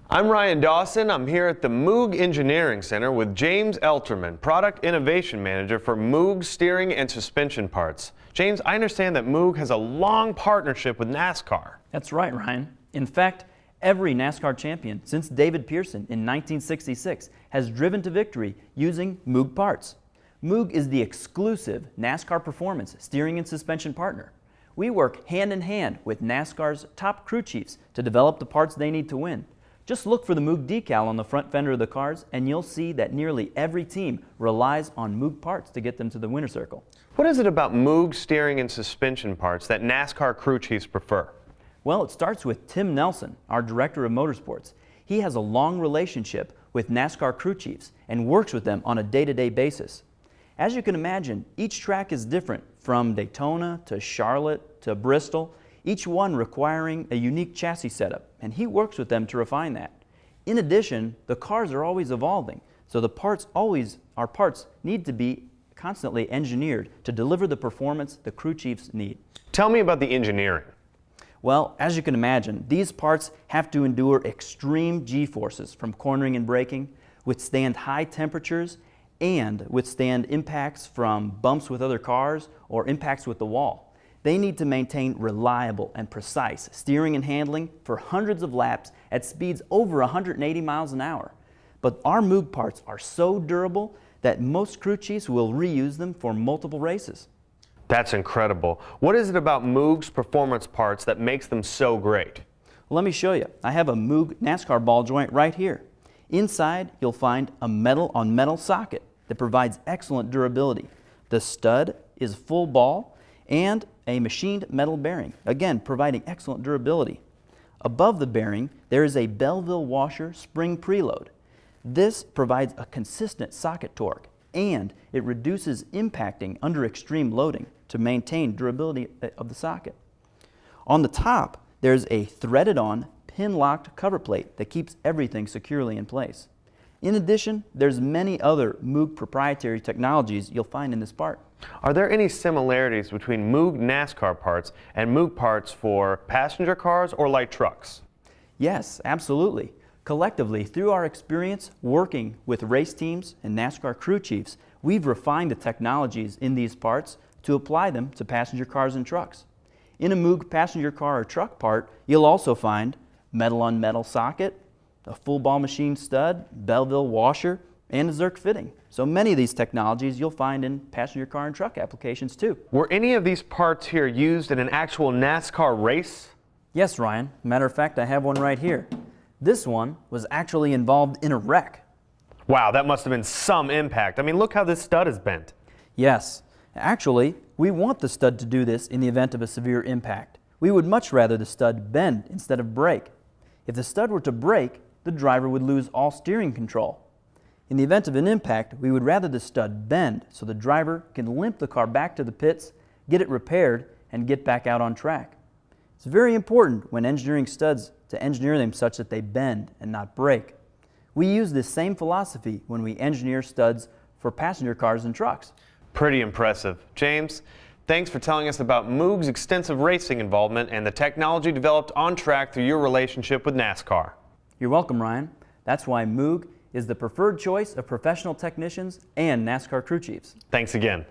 I'm Ryan Dawson. I'm here at the Moog Engineering Center with James Elterman, Product Innovation Manager for Moog Steering and Suspension Parts. James, I understand that Moog has a long partnership with NASCAR. That's right, Ryan. In fact, every NASCAR champion since David Pearson in 1966 has driven to victory using Moog parts. Moog is the exclusive NASCAR Performance steering and suspension partner. We work hand in hand with NASCAR's top crew chiefs to develop the parts they need to win. Just look for the Moog decal on the front fender of the cars and you'll see that nearly every team relies on Moog parts to get them to the winner's circle. What is it about Moog steering and suspension parts that NASCAR crew chiefs prefer? Well, it starts with Tim Nelson, our Director of Motorsports. He has a long relationship with NASCAR crew chiefs and works with them on a day-to-day basis. As you can imagine, each track is different, from Daytona to Charlotte to Bristol, each one requiring a unique chassis setup, and he works with them to refine that. In addition, the cars are always evolving, so our parts need to be constantly engineered to deliver the performance the crew chiefs need. Tell me about the engineering. Well, as you can imagine, these parts have to endure extreme G-forces from cornering and braking, withstand high temperatures, and withstand impacts from bumps with other cars or impacts with the wall. They need to maintain reliable and precise steering and handling for hundreds of laps at speeds over 180 miles an hour. But our Moog parts are so durable that most crew chiefs will reuse them for multiple races. That's incredible. What is it about Moog's performance parts that makes them so great? Well, let me show you. I have a Moog NASCAR ball joint right here. Inside, you'll find a metal-on-metal socket that provides excellent durability. The stud is full ball and a machined metal bearing, again providing excellent durability. Above the bearing, there is a Belleville washer spring preload. This provides a consistent socket torque and it reduces impacting under extreme loading to maintain durability of the socket. On the top, there's a threaded-on, pin-locked cover plate that keeps everything securely in place. In addition, there's many other Moog proprietary technologies you'll find in this part. Are there any similarities between Moog NASCAR parts and Moog parts for passenger cars or light trucks? Yes, absolutely. Collectively, through our experience working with race teams and NASCAR crew chiefs, we've refined the technologies in these parts to apply them to passenger cars and trucks. In a Moog passenger car or truck part, you'll also find metal-on-metal socket, a full ball machine stud, Belleville washer, and a Zerk fitting. So many of these technologies you'll find in passenger car and truck applications too. Were any of these parts here used in an actual NASCAR race? Yes, Ryan. Matter of fact, I have one right here. This one was actually involved in a wreck. Wow, that must have been some impact. I mean, look how this stud is bent. Yes. Actually, we want the stud to do this in the event of a severe impact. We would much rather the stud bend instead of break. If the stud were to break, the driver would lose all steering control. In the event of an impact, we would rather the stud bend so the driver can limp the car back to the pits, get it repaired, and get back out on track. It's very important when engineering studs to engineer them such that they bend and not break. We use this same philosophy when we engineer studs for passenger cars and trucks. Pretty impressive. James, thanks for telling us about Moog's extensive racing involvement and the technology developed on track through your relationship with NASCAR. You're welcome, Ryan. That's why Moog is the preferred choice of professional technicians and NASCAR crew chiefs. Thanks again.